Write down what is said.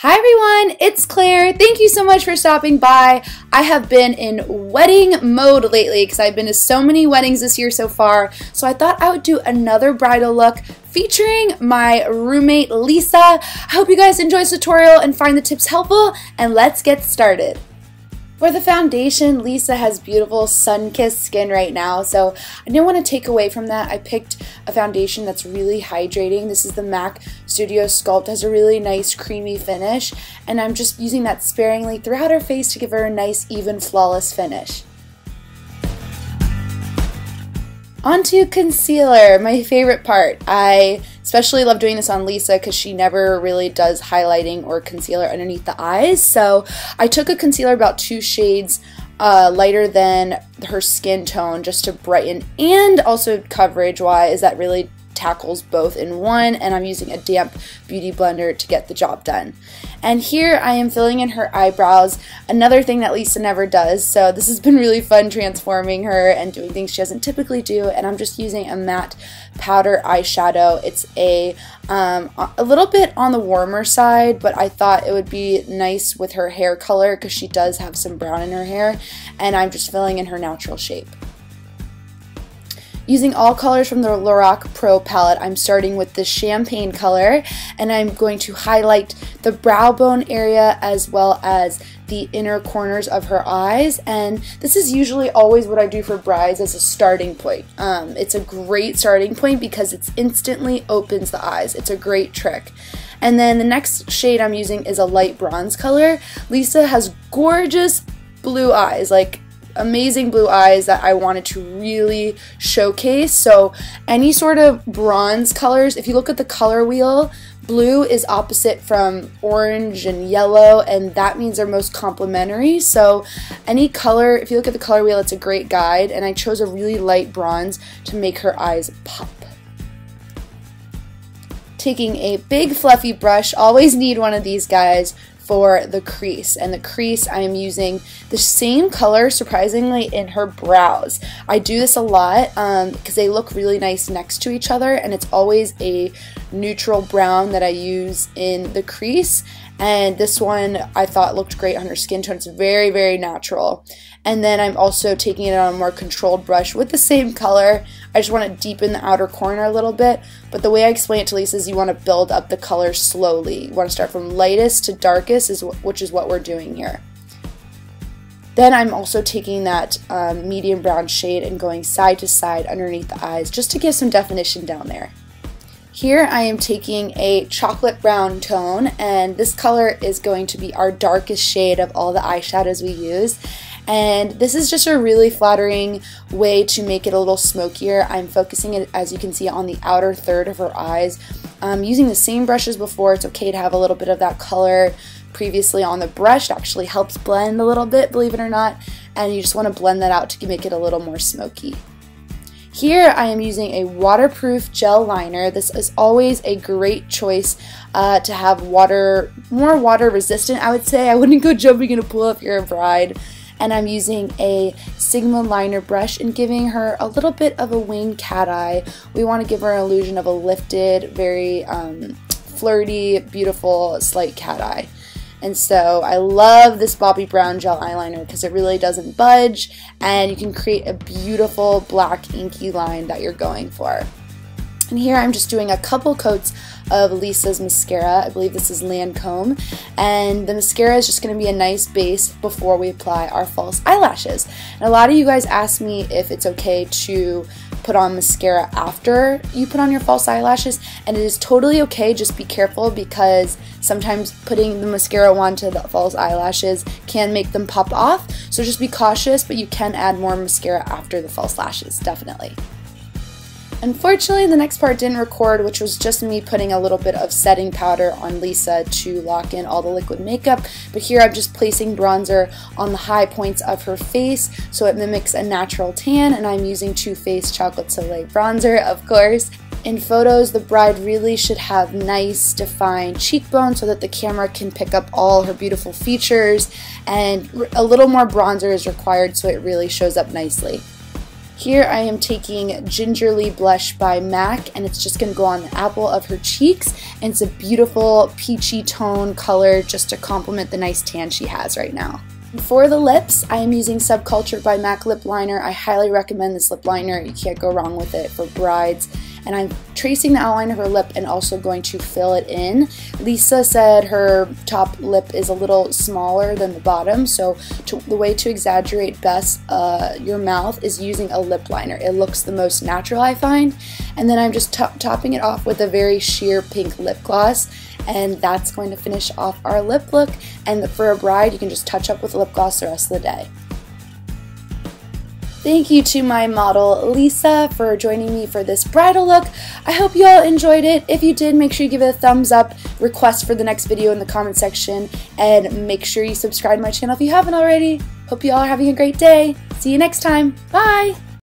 Hi everyone, it's Claire. Thank you so much for stopping by. I have been in wedding mode lately because I've been to so many weddings this year so far, so I thought I would do another bridal look featuring my roommate Lisa. I hope you guys enjoy this tutorial and find the tips helpful, and let's get started. For the foundation, Lisa has beautiful sun-kissed skin right now, so I didn't want to take away from that. I picked a foundation that's really hydrating. This is the MAC Studio Sculpt. It has a really nice creamy finish, and I'm just using that sparingly throughout her face to give her a nice, even, flawless finish. Onto concealer, my favorite part. I especially love doing this on Lisa because she never really does highlighting or concealer underneath the eyes. So I took a concealer about 2 shades lighter than her skin tone just to brighten and also coverage wise that really tackles both in one, and I'm using a damp beauty blender to get the job done. And here I am filling in her eyebrows, another thing that Lisa never does, so this has been really fun transforming her and doing things she doesn't typically do. And I'm just using a matte powder eyeshadow. It's a little bit on the warmer side, but I thought it would be nice with her hair color because she does have some brown in her hair, and I'm just filling in her natural shape. Using all colors from the LORAC Pro palette, I'm starting with the champagne color, and I'm going to highlight the brow bone area as well as the inner corners of her eyes. And this is usually always what I do for brides as a starting point. It's a great starting point because it instantly opens the eyes. It's a great trick. And then the next shade I'm using is a light bronze color. Lisa has gorgeous blue eyes, like amazing blue eyes that I wanted to really showcase. So any sort of bronze colors, if you look at the color wheel, blue is opposite from orange and yellow, and that means they're most complementary. So any color, if you look at the color wheel, it's a great guide, and I chose a really light bronze to make her eyes pop. Taking a big fluffy brush, always need one of these guys for the crease, and the crease I am using the same color surprisingly in her brows. I do this a lot because they look really nice next to each other, and it's always a neutral brown that I use in the crease, and this one I thought looked great on her skin tone. It's very, very natural. And then I'm also taking it on a more controlled brush with the same color. I just want to deepen the outer corner a little bit, but the way I explain it to Lisa is you want to build up the color slowly. You want to start from lightest to darkest, which is what we're doing here. Then I'm also taking that medium brown shade and going side to side underneath the eyes just to give some definition down there. Here I am taking a chocolate brown tone, and this color is going to be our darkest shade of all the eyeshadows we use. And this is just a really flattering way to make it a little smokier. I'm focusing it, as you can see, on the outer third of her eyes. Using the same brush as before. It's okay to have a little bit of that color previously on the brush. It actually helps blend a little bit, believe it or not, and you just want to blend that out to make it a little more smoky. Here I am using a waterproof gel liner. This is always a great choice to have more water resistant, I would say. I wouldn't go jumping in a pool if you're a bride. And I'm using a Sigma liner brush and giving her a little bit of a winged cat eye. We want to give her an illusion of a lifted, very flirty, beautiful, slight cat eye. And so I love this Bobbi brown gel eyeliner because it really doesn't budge, and you can create a beautiful black inky line that you're going for. And here I'm just doing a couple coats of Lisa's mascara. I believe this is Lancome, and the mascara is just going to be a nice base before we apply our false eyelashes. And a lot of you guys ask me if it's okay to put on mascara after you put on your false eyelashes, and it is totally okay. Just be careful because sometimes putting the mascara onto the false eyelashes can make them pop off, so just be cautious, but you can add more mascara after the false lashes, definitely. Unfortunately, the next part didn't record, which was just me putting a little bit of setting powder on Lisa to lock in all the liquid makeup. But here I'm just placing bronzer on the high points of her face so it mimics a natural tan, and I'm using TooFaced Chocolate Soleil bronzer, of course. In photos, the bride really should have nice, defined cheekbones so that the camera can pick up all her beautiful features, and a little more bronzer is required so it really shows up nicely. Here I am taking Gingerly Blush by MAC, and it's just going to go on the apple of her cheeks, and it's a beautiful peachy tone color just to complement the nice tan she has right now. For the lips, I am using Subculture by MAC Lip Liner. I highly recommend this lip liner. You can't go wrong with it for brides. And I'm tracing the outline of her lip and also going to fill it in. Lisa said her top lip is a little smaller than the bottom, so the way to exaggerate best your mouth is using a lip liner. It looks the most natural, I find. And then I'm just topping it off with a very sheer pink lip gloss. And that's going to finish off our lip look. And for a bride, you can just touch up with lip gloss the rest of the day. Thank you to my model, Lisa, for joining me for this bridal look. I hope you all enjoyed it. If you did, make sure you give it a thumbs up, request for the next video in the comment section, and make sure you subscribe to my channel if you haven't already. Hope you all are having a great day. See you next time. Bye!